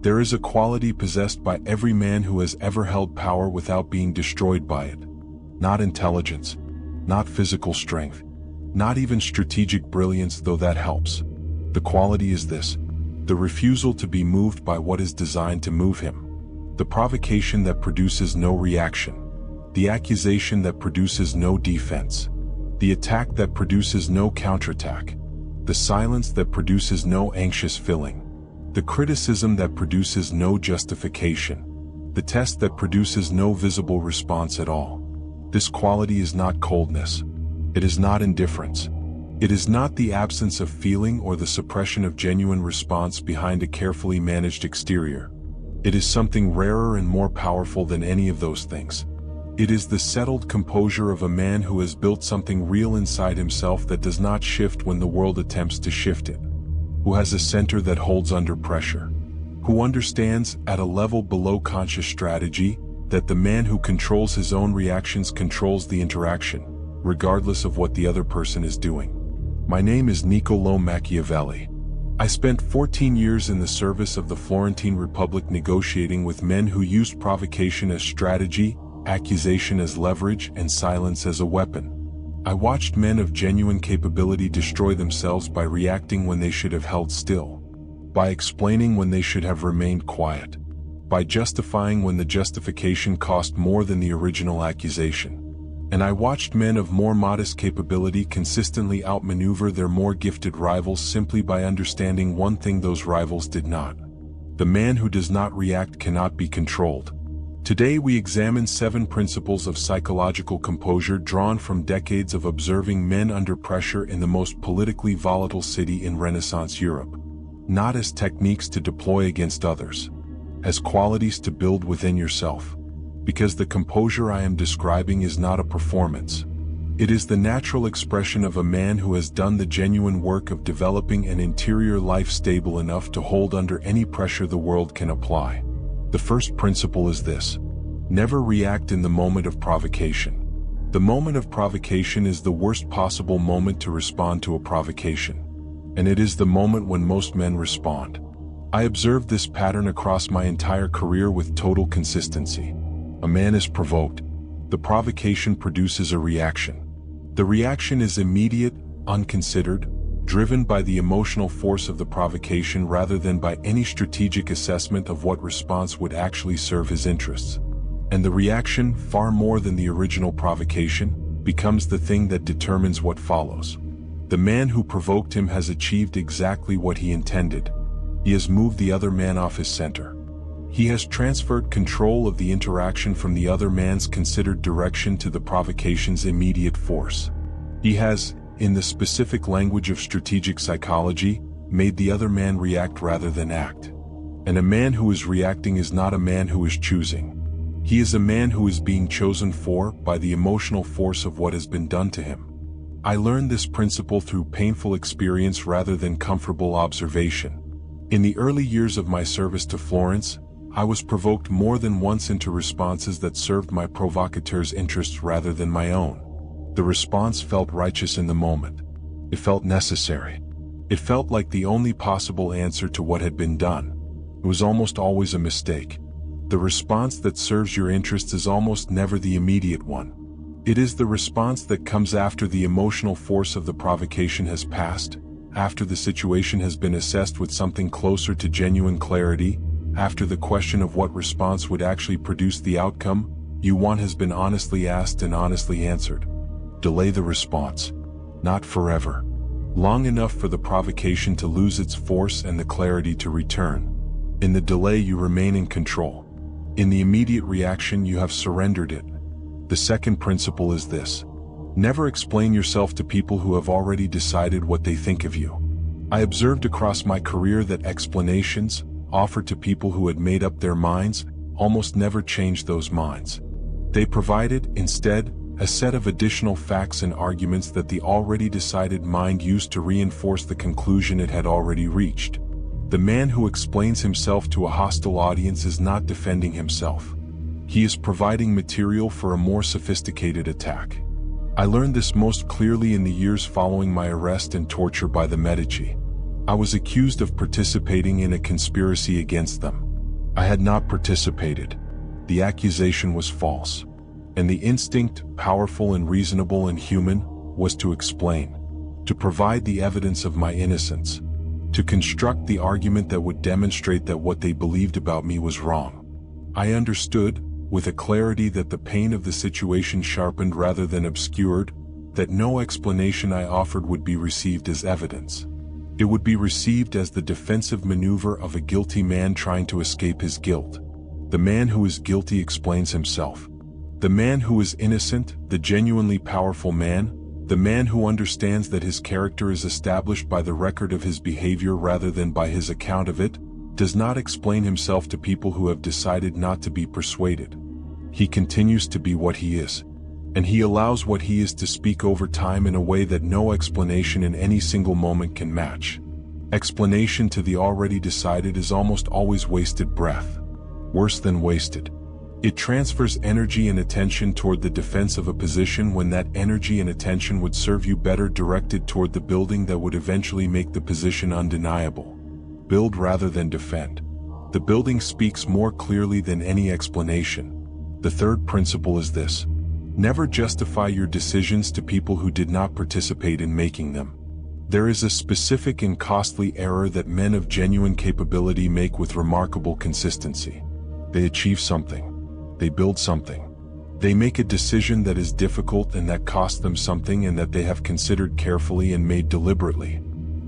There is a quality possessed by every man who has ever held power without being destroyed by it. Not intelligence, not physical strength, not even strategic brilliance, though that helps. The quality is this: the refusal to be moved by what is designed to move him. The provocation that produces no reaction. The accusation that produces no defense. The attack that produces no counterattack. The silence that produces no anxious filling. The criticism that produces no justification. The test that produces no visible response at all. This quality is not coldness. It is not indifference. It is not the absence of feeling or the suppression of genuine response behind a carefully managed exterior. It is something rarer and more powerful than any of those things. It is the settled composure of a man who has built something real inside himself that does not shift when the world attempts to shift it. Who has a center that holds under pressure. Who understands, at a level below conscious strategy, that the man who controls his own reactions controls the interaction, regardless of what the other person is doing. My name is Niccolò Machiavelli. I spent 14 years in the service of the Florentine Republic negotiating with men who used provocation as strategy, accusation as leverage, and silence as a weapon. I watched men of genuine capability destroy themselves by reacting when they should have held still, by explaining when they should have remained quiet, by justifying when the justification cost more than the original accusation. And I watched men of more modest capability consistently outmaneuver their more gifted rivals simply by understanding one thing those rivals did not. The man who does not react cannot be controlled. Today we examine 7 principles of psychological composure drawn from decades of observing men under pressure in the most politically volatile city in Renaissance Europe. Not as techniques to deploy against others, as qualities to build within yourself. Because the composure I am describing is not a performance. It is the natural expression of a man who has done the genuine work of developing an interior life stable enough to hold under any pressure the world can apply. The first principle is this: never react in the moment of provocation. The moment of provocation is the worst possible moment to respond to a provocation. And it is the moment when most men respond. I observed this pattern across my entire career with total consistency. A man is provoked. The provocation produces a reaction. The reaction is immediate, unconsidered, driven by the emotional force of the provocation rather than by any strategic assessment of what response would actually serve his interests. And the reaction, far more than the original provocation, becomes the thing that determines what follows. The man who provoked him has achieved exactly what he intended. He has moved the other man off his center. He has transferred control of the interaction from the other man's considered direction to the provocation's immediate force. He has, in the specific language of strategic psychology, made the other man react rather than act. And a man who is reacting is not a man who is choosing. He is a man who is being chosen for by the emotional force of what has been done to him. I learned this principle through painful experience rather than comfortable observation. In the early years of my service to Florence, I was provoked more than once into responses that served my provocateur's interests rather than my own. The response felt righteous in the moment. It felt necessary. It felt like the only possible answer to what had been done. It was almost always a mistake. The response that serves your interests is almost never the immediate one. It is the response that comes after the emotional force of the provocation has passed, after the situation has been assessed with something closer to genuine clarity, after the question of what response would actually produce the outcome you want has been honestly asked and honestly answered. Delay the response. Not forever. Long enough for the provocation to lose its force and the clarity to return. In the delay you remain in control. In the immediate reaction you have surrendered it. The second principle is this: never explain yourself to people who have already decided what they think of you. I observed across my career that explanations, offered to people who had made up their minds, almost never changed those minds. They provided, instead, a set of additional facts and arguments that the already decided mind used to reinforce the conclusion it had already reached. The man who explains himself to a hostile audience is not defending himself. He is providing material for a more sophisticated attack. I learned this most clearly in the years following my arrest and torture by the Medici. I was accused of participating in a conspiracy against them. I had not participated. The accusation was false. And the instinct, powerful and reasonable and human, was to explain, to provide the evidence of my innocence, to construct the argument that would demonstrate that what they believed about me was wrong. I understood, with a clarity that the pain of the situation sharpened rather than obscured, that no explanation I offered would be received as evidence. It would be received as the defensive maneuver of a guilty man trying to escape his guilt. The man who is guilty explains himself. The man who is innocent, the genuinely powerful man, the man who understands that his character is established by the record of his behavior rather than by his account of it, does not explain himself to people who have decided not to be persuaded. He continues to be what he is, and he allows what he is to speak over time in a way that no explanation in any single moment can match. Explanation to the already decided is almost always wasted breath. Worse than wasted. It transfers energy and attention toward the defense of a position when that energy and attention would serve you better directed toward the building that would eventually make the position undeniable. Build rather than defend. The building speaks more clearly than any explanation. The third principle is this: never justify your decisions to people who did not participate in making them. There is a specific and costly error that men of genuine capability make with remarkable consistency. They achieve something. They build something. They make a decision that is difficult and that costs them something and that they have considered carefully and made deliberately.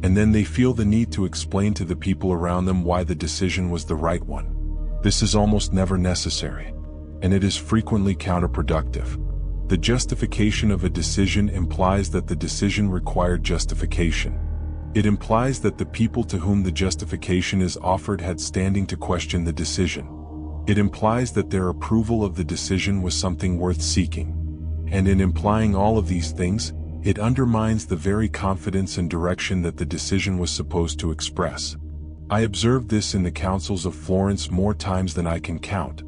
And then they feel the need to explain to the people around them why the decision was the right one. This is almost never necessary, and it is frequently counterproductive. The justification of a decision implies that the decision required justification. It implies that the people to whom the justification is offered had standing to question the decision. It implies that their approval of the decision was something worth seeking. And in implying all of these things, it undermines the very confidence and direction that the decision was supposed to express. I observed this in the councils of Florence more times than I can count.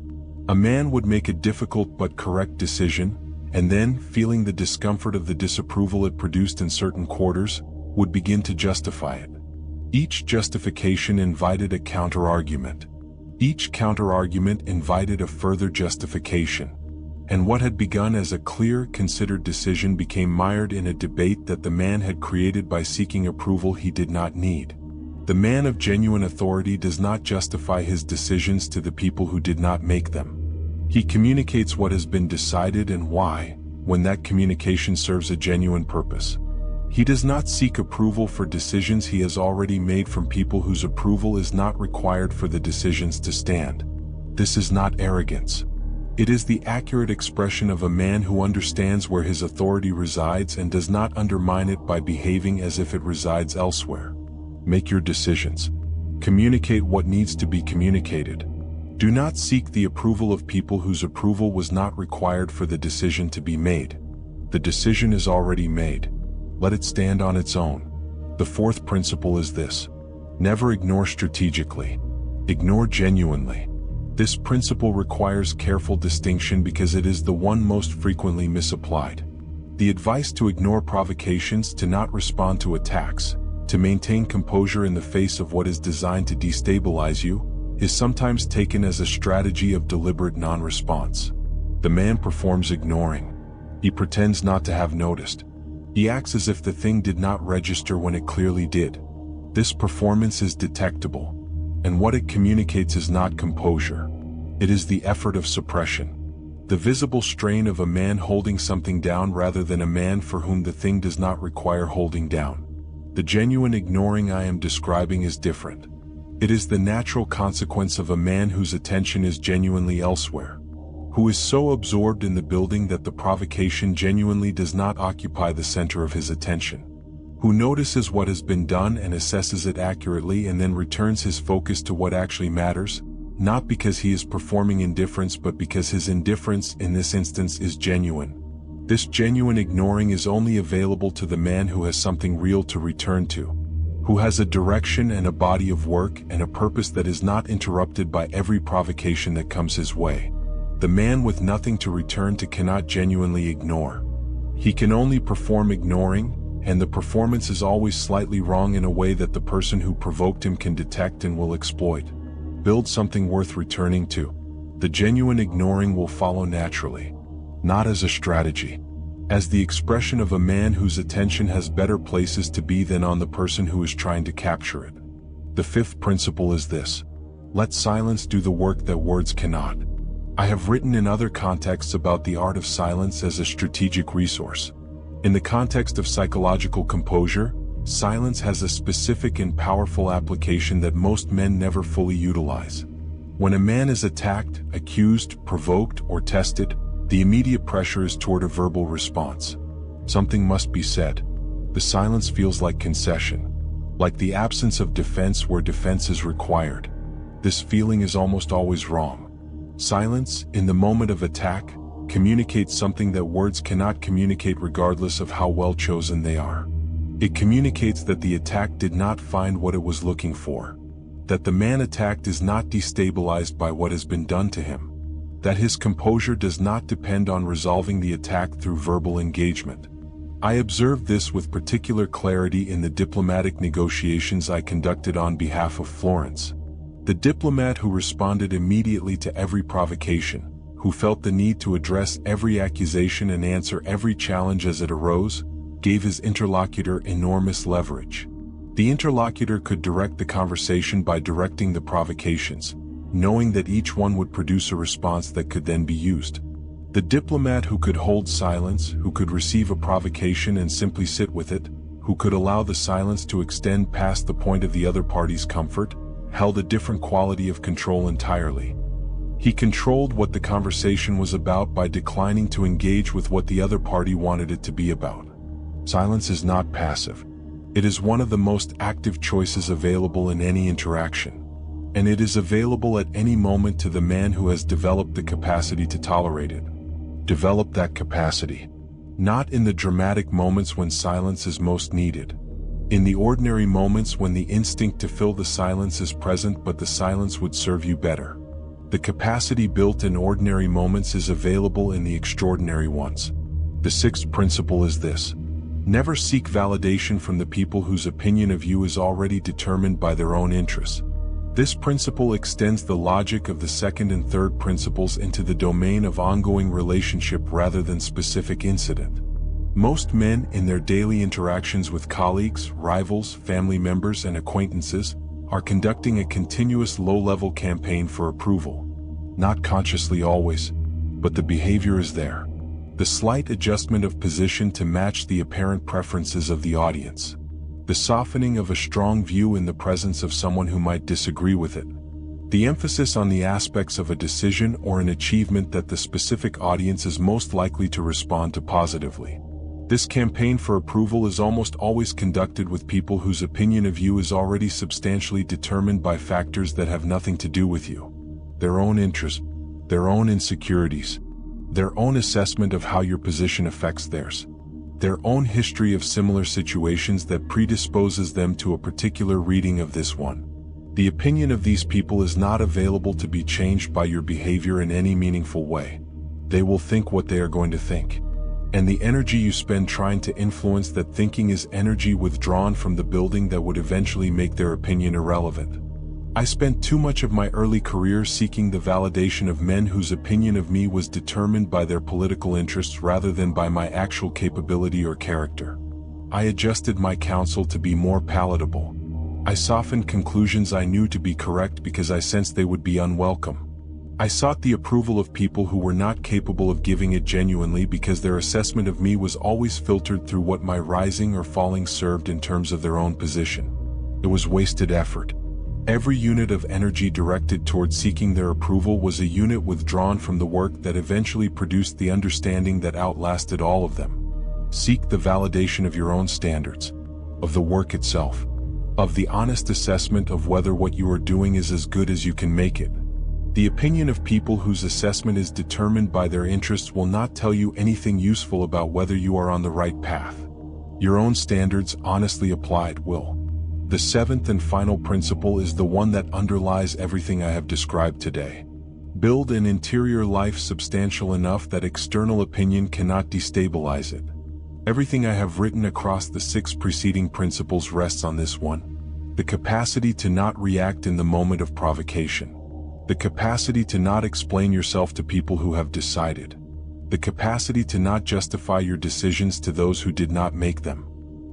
A man would make a difficult but correct decision, and then, feeling the discomfort of the disapproval it produced in certain quarters, would begin to justify it. Each justification invited a counter-argument. Each counter-argument invited a further justification. And what had begun as a clear, considered decision became mired in a debate that the man had created by seeking approval he did not need. The man of genuine authority does not justify his decisions to the people who did not make them. He communicates what has been decided and why, when that communication serves a genuine purpose. He does not seek approval for decisions he has already made from people whose approval is not required for the decisions to stand. This is not arrogance. It is the accurate expression of a man who understands where his authority resides and does not undermine it by behaving as if it resides elsewhere. Make your decisions. Communicate what needs to be communicated. Do not seek the approval of people whose approval was not required for the decision to be made. The decision is already made. Let it stand on its own. The fourth principle is this: never ignore strategically. Ignore genuinely. This principle requires careful distinction because it is the one most frequently misapplied. The advice to ignore provocations, to not respond to attacks, to maintain composure in the face of what is designed to destabilize you, is sometimes taken as a strategy of deliberate non-response. The man performs ignoring. He pretends not to have noticed. He acts as if the thing did not register when it clearly did. This performance is detectable, and what it communicates is not composure. It is the effort of suppression. The visible strain of a man holding something down rather than a man for whom the thing does not require holding down. The genuine ignoring I am describing is different. It is the natural consequence of a man whose attention is genuinely elsewhere, who is so absorbed in the building that the provocation genuinely does not occupy the center of his attention, who notices what has been done and assesses it accurately and then returns his focus to what actually matters, not because he is performing indifference but because his indifference in this instance is genuine. This genuine ignoring is only available to the man who has something real to return to, who has a direction and a body of work and a purpose that is not interrupted by every provocation that comes his way. The man with nothing to return to cannot genuinely ignore. He can only perform ignoring, and the performance is always slightly wrong in a way that the person who provoked him can detect and will exploit. build something worth returning to, the genuine ignoring will follow naturally, not as a strategy, as the expression of a man whose attention has better places to be than on the person who is trying to capture it. The fifth principle is this: let silence do the work that words cannot. I have written in other contexts about the art of silence as a strategic resource. In the context of psychological composure, silence has a specific and powerful application that most men never fully utilize. When a man is attacked, accused, provoked, or tested, the immediate pressure is toward a verbal response. Something must be said. The silence feels like concession, like the absence of defense where defense is required. This feeling is almost always wrong. Silence, in the moment of attack, communicates something that words cannot communicate regardless of how well chosen they are. It communicates that the attack did not find what it was looking for, that the man attacked is not destabilized by what has been done to him, that his composure does not depend on resolving the attack through verbal engagement. I observed this with particular clarity in the diplomatic negotiations I conducted on behalf of Florence. The diplomat who responded immediately to every provocation, who felt the need to address every accusation and answer every challenge as it arose, gave his interlocutor enormous leverage. The interlocutor could direct the conversation by directing the provocations, knowing that each one would produce a response that could then be used. The diplomat who could hold silence, who could receive a provocation and simply sit with it, who could allow the silence to extend past the point of the other party's comfort, held a different quality of control entirely. He controlled what the conversation was about by declining to engage with what the other party wanted it to be about. Silence is not passive. It is one of the most active choices available in any interaction. And it is available at any moment to the man who has developed the capacity to tolerate it. Develop that capacity. Not in the dramatic moments when silence is most needed. In the ordinary moments when the instinct to fill the silence is present but the silence would serve you better. The capacity built in ordinary moments is available in the extraordinary ones. The sixth principle is this: never seek validation from the people whose opinion of you is already determined by their own interests. This principle extends the logic of the second and third principles into the domain of ongoing relationship rather than specific incident. Most men, in their daily interactions with colleagues, rivals, family members, and acquaintances, are conducting a continuous low-level campaign for approval. Not consciously always, but the behavior is there. The slight adjustment of position to match the apparent preferences of the audience. The softening of a strong view in the presence of someone who might disagree with it. The emphasis on the aspects of a decision or an achievement that the specific audience is most likely to respond to positively. This campaign for approval is almost always conducted with people whose opinion of you is already substantially determined by factors that have nothing to do with you. Their own interests, their own insecurities, their own assessment of how your position affects theirs, their own history of similar situations that predisposes them to a particular reading of this one. The opinion of these people is not available to be changed by your behavior in any meaningful way. They will think what they are going to think. And the energy you spend trying to influence that thinking is energy withdrawn from the building that would eventually make their opinion irrelevant. I spent too much of my early career seeking the validation of men whose opinion of me was determined by their political interests rather than by my actual capability or character. I adjusted my counsel to be more palatable. I softened conclusions I knew to be correct because I sensed they would be unwelcome. I sought the approval of people who were not capable of giving it genuinely because their assessment of me was always filtered through what my rising or falling served in terms of their own position. It was wasted effort. Every unit of energy directed toward seeking their approval was a unit withdrawn from the work that eventually produced the understanding that outlasted all of them. Seek the validation of your own standards, of the work itself, of the honest assessment of whether what you are doing is as good as you can make it. The opinion of people whose assessment is determined by their interests will not tell you anything useful about whether you are on the right path. Your own standards, honestly applied, will. The seventh and final principle is the one that underlies everything I have described today. Build an interior life substantial enough that external opinion cannot destabilize it. Everything I have written across the 6 preceding principles rests on this one. The capacity to not react in the moment of provocation. The capacity to not explain yourself to people who have decided. The capacity to not justify your decisions to those who did not make them.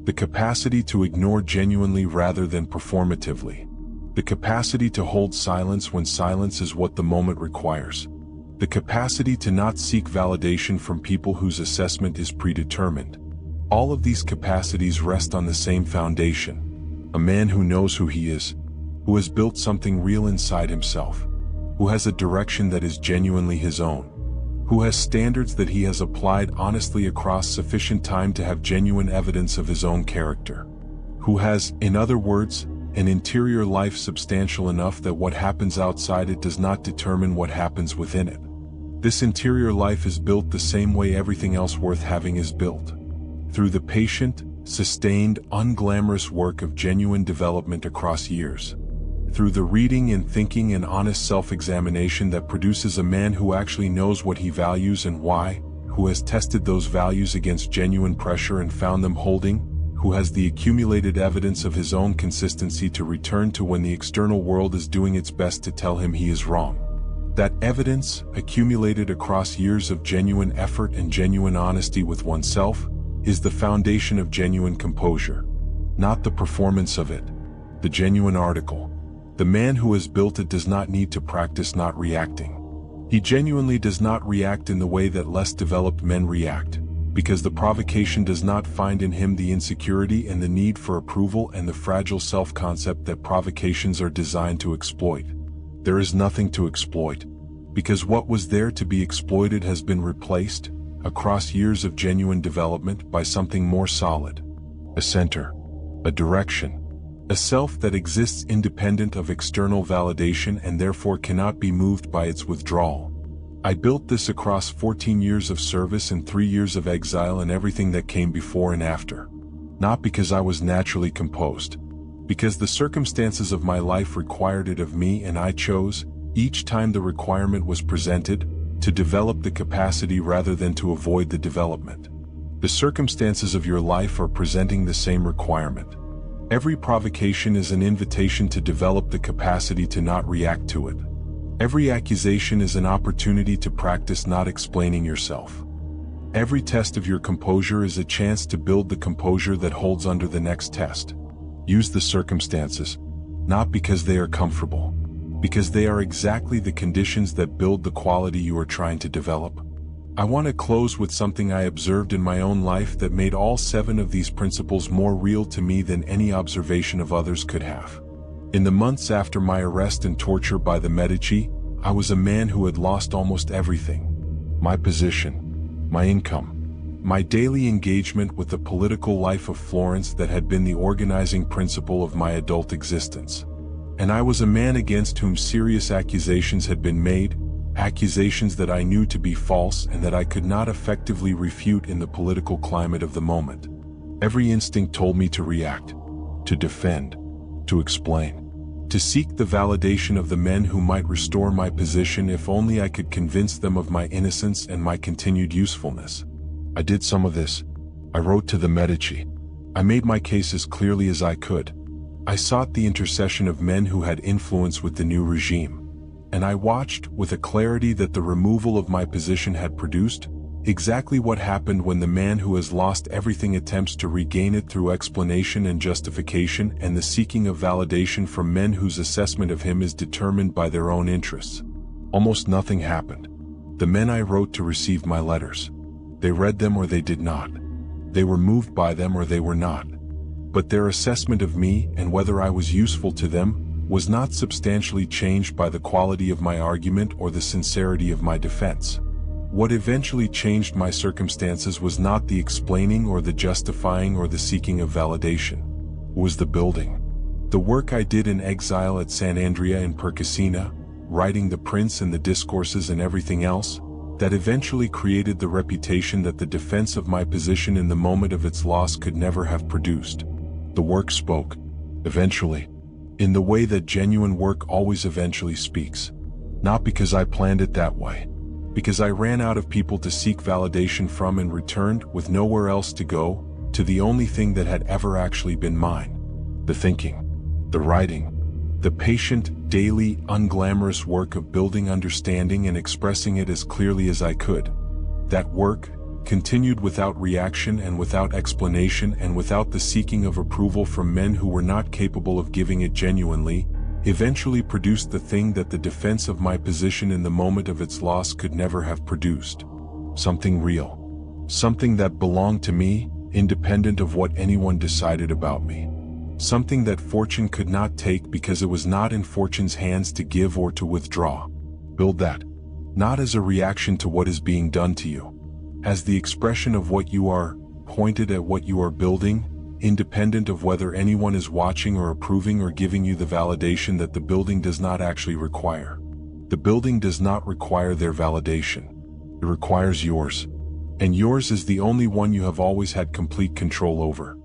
The capacity to ignore genuinely rather than performatively. The capacity to hold silence when silence is what the moment requires. The capacity to not seek validation from people whose assessment is predetermined. All of these capacities rest on the same foundation. A man who knows who he is, who has built something real inside himself, who has a direction that is genuinely his own, who has standards that he has applied honestly across sufficient time to have genuine evidence of his own character, who has, in other words, an interior life substantial enough that what happens outside it does not determine what happens within it. This interior life is built the same way everything else worth having is built. Through the patient, sustained, unglamorous work of genuine development across years. Through the reading and thinking and honest self-examination that produces a man who actually knows what he values and why, who has tested those values against genuine pressure and found them holding, who has the accumulated evidence of his own consistency to return to when the external world is doing its best to tell him he is wrong. That evidence, accumulated across years of genuine effort and genuine honesty with oneself, is the foundation of genuine composure. Not the performance of it, the genuine article. The man who has built it does not need to practice not reacting. He genuinely does not react in the way that less developed men react, because the provocation does not find in him the insecurity and the need for approval and the fragile self-concept that provocations are designed to exploit. There is nothing to exploit, because what was there to be exploited has been replaced, across years of genuine development, by something more solid. A center, a direction, a self that exists independent of external validation and therefore cannot be moved by its withdrawal. I built this across 14 years of service and 3 years of exile and everything that came before and after. Not because I was naturally composed, because the circumstances of my life required it of me, and I chose, each time the requirement was presented, to develop the capacity rather than to avoid the development. The circumstances of your life are presenting the same requirement. Every provocation is an invitation to develop the capacity to not react to it. Every accusation is an opportunity to practice not explaining yourself. Every test of your composure is a chance to build the composure that holds under the next test. Use the circumstances, not because they are comfortable, because they are exactly the conditions that build the quality you are trying to develop. I want to close with something I observed in my own life that made all 7 of these principles more real to me than any observation of others could have. In the months after my arrest and torture by the Medici, I was a man who had lost almost everything. My position, my income, my daily engagement with the political life of Florence that had been the organizing principle of my adult existence. And I was a man against whom serious accusations had been made, accusations that I knew to be false and that I could not effectively refute in the political climate of the moment. Every instinct told me to react, to defend, to explain, to seek the validation of the men who might restore my position if only I could convince them of my innocence and my continued usefulness. I did some of this. I wrote to the Medici. I made my case as clearly as I could. I sought the intercession of men who had influence with the new regime. And I watched, with a clarity that the removal of my position had produced, exactly what happened when the man who has lost everything attempts to regain it through explanation and justification and the seeking of validation from men whose assessment of him is determined by their own interests. Almost nothing happened. The men I wrote to received my letters. They read them or they did not. They were moved by them or they were not. But their assessment of me and whether I was useful to them was not substantially changed by the quality of my argument or the sincerity of my defense. What eventually changed my circumstances was not the explaining or the justifying or the seeking of validation. It was the building. The work I did in exile at San Andrea in Percasina, writing The Prince and the Discourses and everything else, that eventually created the reputation that the defense of my position in the moment of its loss could never have produced. The work spoke, eventually, in the way that genuine work always eventually speaks. Not because I planned it that way. Because I ran out of people to seek validation from and returned, with nowhere else to go, to the only thing that had ever actually been mine. The thinking. The writing. The patient, daily, unglamorous work of building understanding and expressing it as clearly as I could. That work, continued without reaction and without explanation and without the seeking of approval from men who were not capable of giving it genuinely, eventually produced the thing that the defense of my position in the moment of its loss could never have produced. Something real. Something that belonged to me, independent of what anyone decided about me. Something that fortune could not take because it was not in fortune's hands to give or to withdraw. Build that. Not as a reaction to what is being done to you. As the expression of what you are, pointed at what you are building, independent of whether anyone is watching or approving or giving you the validation that the building does not actually require. The building does not require their validation. It requires yours. And yours is the only one you have always had complete control over.